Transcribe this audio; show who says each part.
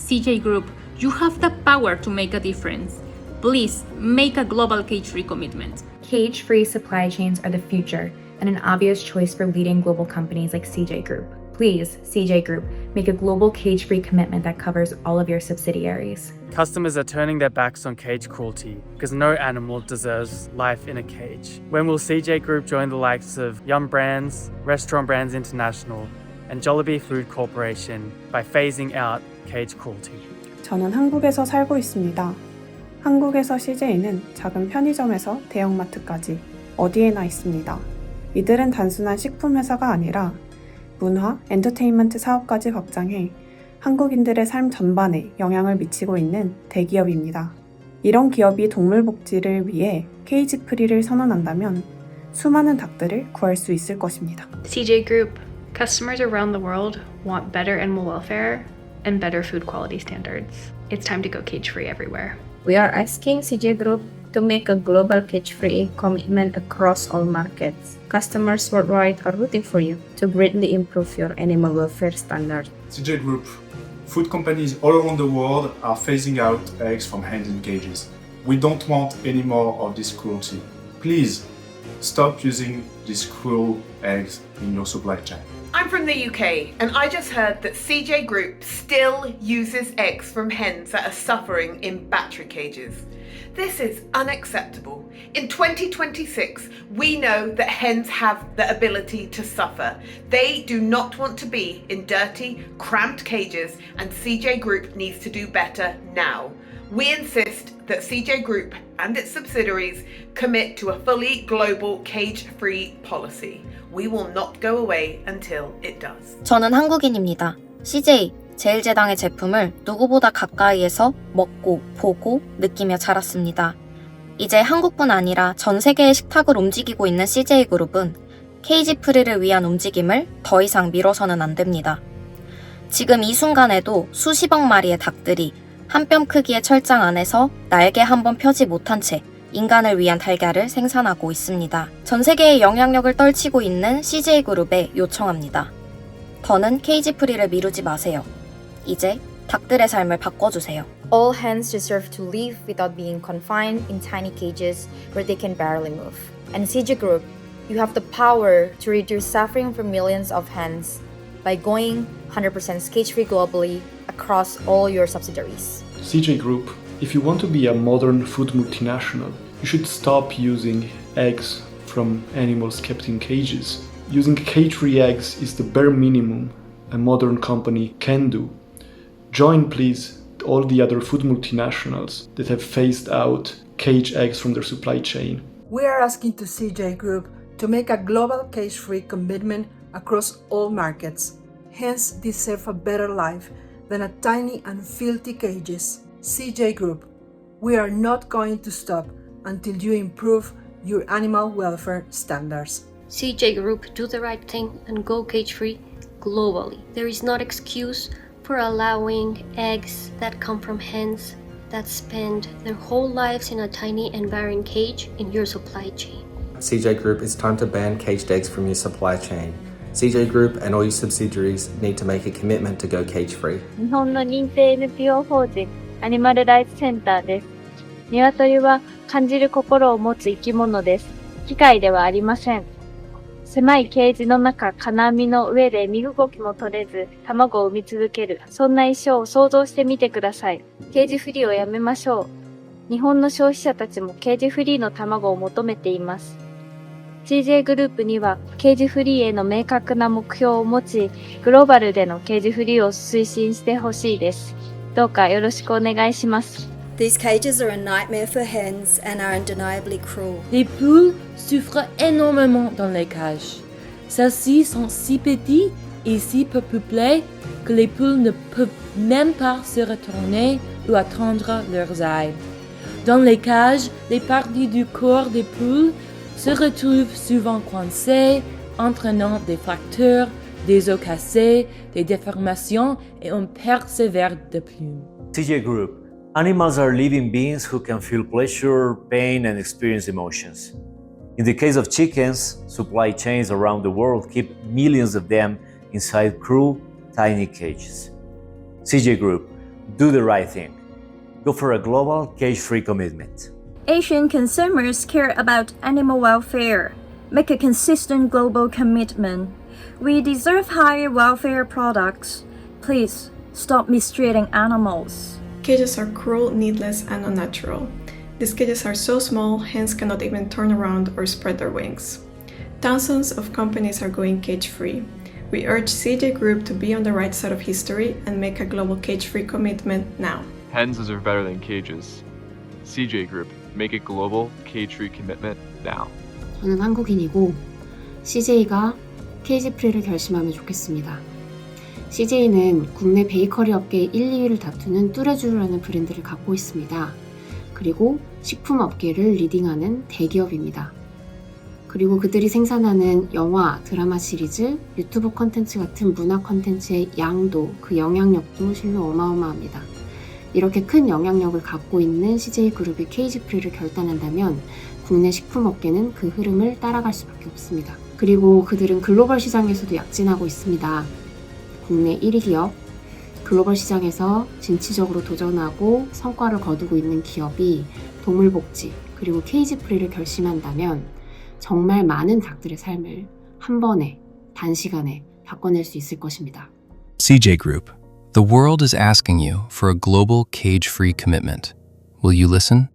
Speaker 1: CJ Group, you have the power to make a difference. Please make a global cage-free commitment.
Speaker 2: Cage-free supply chains are the future and an obvious choice for leading global companies like CJ Group. Please, CJ Group, make a global cage-free commitment that covers all of your subsidiaries.
Speaker 3: Customers are turning their backs on cage cruelty because no animal deserves life in a cage. When will CJ Group join the likes of Yum Brands, Restaurant Brands International, and Jollibee Food Corporation by phasing out cage cruelty?
Speaker 4: 저는 한국에서 살고 있습니다. 한국에서 CJ는 작은 편의점에서 대형마트까지 어디에나 있습니다. 이들은 단순한 식품 회사가 아니라 문화, 엔터테인먼트 사업까지 확장해 한국인들의 삶 전반에 영향을 미치고 있는 대기업입니다. 이런 기업이 동물 복지를 위해 케이지 프리를 선언한다면 수많은 닭들을 구할 수 있을 것입니다.
Speaker 5: CJ Group. Customers around the world want better animal welfare and better food quality standards. It's time to go cage-free everywhere.
Speaker 6: We are asking CJ Group to make a global cage-free commitment across all markets. Customers worldwide are rooting for you to greatly improve your animal welfare standards.
Speaker 7: CJ Group. Food companies all around the world are phasing out eggs from hens in cages. We don't want any more of this cruelty. Please, stop using these cruel eggs in your supply chain.
Speaker 8: I'm from the UK and I just heard that CJ Group still uses eggs from hens that are suffering in battery cages. This is unacceptable. In 2026, we know that hens have the ability to suffer. They do not want to be in dirty, cramped cages, and CJ Group needs to do better now. We insist that CJ Group and its subsidiaries commit to a fully global cage-free policy. We will not go away until it does.
Speaker 9: 저는 한국인입니다. CJ, 제일제당의 제품을 누구보다 가까이에서 먹고, 보고, 느끼며 자랐습니다. 이제 한국뿐 아니라 전 세계의 식탁을 움직이고 있는 CJ그룹은 케이지 프리를 위한 움직임을 더 이상 미뤄서는 안 됩니다. 지금 이 순간에도 수십억 마리의 닭들이 한 뼘 크기의 철장 안에서 날개 한 번 펴지 못한 채 인간을 위한 달걀을 생산하고 있습니다. 전 세계의 영향력을 떨치고 있는 CJ그룹에 요청합니다. 더는 케이지 프리를 미루지 마세요. 이제 닭들의 삶을 바꿔주세요.
Speaker 10: All hens deserve to live without being confined in tiny cages where they can barely move. And CJ Group, you have the power to reduce suffering for millions of hens by going 100% cage-free globally across all your subsidiaries.
Speaker 11: CJ Group, if you want to be a modern food multinational, you should stop using eggs from animals kept in cages. Using cage-free eggs is the bare minimum a modern company can do. Join, please, all the other food multinationals that have phased out cage eggs from their supply chain.
Speaker 12: We are asking to CJ Group to make a global cage-free commitment across all markets. Hens deserve a better life than a tiny and filthy cages. CJ Group, we are not going to stop until you improve your animal welfare standards.
Speaker 13: CJ Group, do the right thing and go cage-free globally. There is no excuse for allowing eggs that come from hens that spend their whole lives in a tiny and barren cage in your supply chain.
Speaker 14: CJ Group, it's time to ban caged eggs from your supply chain. CJ Group and all your subsidiaries need to make a commitment to go cage-free.
Speaker 15: 日本の認定 NPO 法人アニマルライツセンターです。鶏は感じる心を持つ生き物です。機械ではありません。狭いケージの中、金網の上で身動きも取れず、卵を産み続ける。そんな一生を想像してみてください。ケージフリーをやめましょう。日本の消費者たちもケージフリーの卵を求めています。CJ グループにはケージフリーへの明確な目標を持ち、グローバルでのケージフリーを推進してほしいです。どうかよろしくお願いします。
Speaker 16: These cages are a nightmare for hens and are undeniably cruel.
Speaker 17: Les poules souffrent énormément dans les cages. Celles-ci sont si petites et si peu peuplées que les poules ne peuvent même pas se retourner ou attendre leurs ailes. Dans les cages, les parties du corps des poules se retrouvent souvent coincées, entraînant des fractures, des os cassés, des déformations et un perte sévère de plumes.
Speaker 18: CJ Group. Animals are living beings who can feel pleasure, pain, and experience emotions. In the case of chickens, supply chains around the world keep millions of them inside cruel, tiny cages. CJ Group, Do the right thing. Go for a global cage-free commitment.
Speaker 19: Asian consumers care about animal welfare. Make a consistent global commitment. We deserve higher welfare products. Please stop mistreating animals.
Speaker 20: Cages are cruel, needless, and unnatural. These cages are so small, hens cannot even turn around or spread their wings. Thousands of companies are going cage-free. We urge CJ Group to be on the right side of history and make a global cage-free commitment now.
Speaker 21: Hens deserve better than cages. CJ Group, make a global cage-free commitment now.
Speaker 22: 저는 한국인이고 CJ가 케이지 프리를 결심하면 좋겠습니다. CJ는 국내 베이커리 업계 1, 2위를 다투는 뚜레쥬르라는 브랜드를 갖고 있습니다. 그리고 식품 업계를 리딩하는 대기업입니다. 그리고 그들이 생산하는 영화, 드라마 시리즈, 유튜브 콘텐츠 같은 문화 콘텐츠의 양도, 그 영향력도 실로 어마어마합니다. 이렇게 큰 영향력을 갖고 있는 CJ그룹이 케이지 프리를 결단한다면 국내 식품업계는 그 흐름을 따라갈 수밖에 없습니다. 그리고 그들은 글로벌 시장에서도 약진하고 있습니다. 국내 1위 기업, 글로벌 시장에서 진취적으로 도전하고 성과를 거두고 있는 기업이 동물복지 그리고 케이지 프리를 결심한다면 정말 많은 닭들의 삶을 한 번에 단시간에 바꿔낼 수 있을 것입니다.
Speaker 23: CJ Group, the world is asking you for a global cage-free commitment. Will you listen?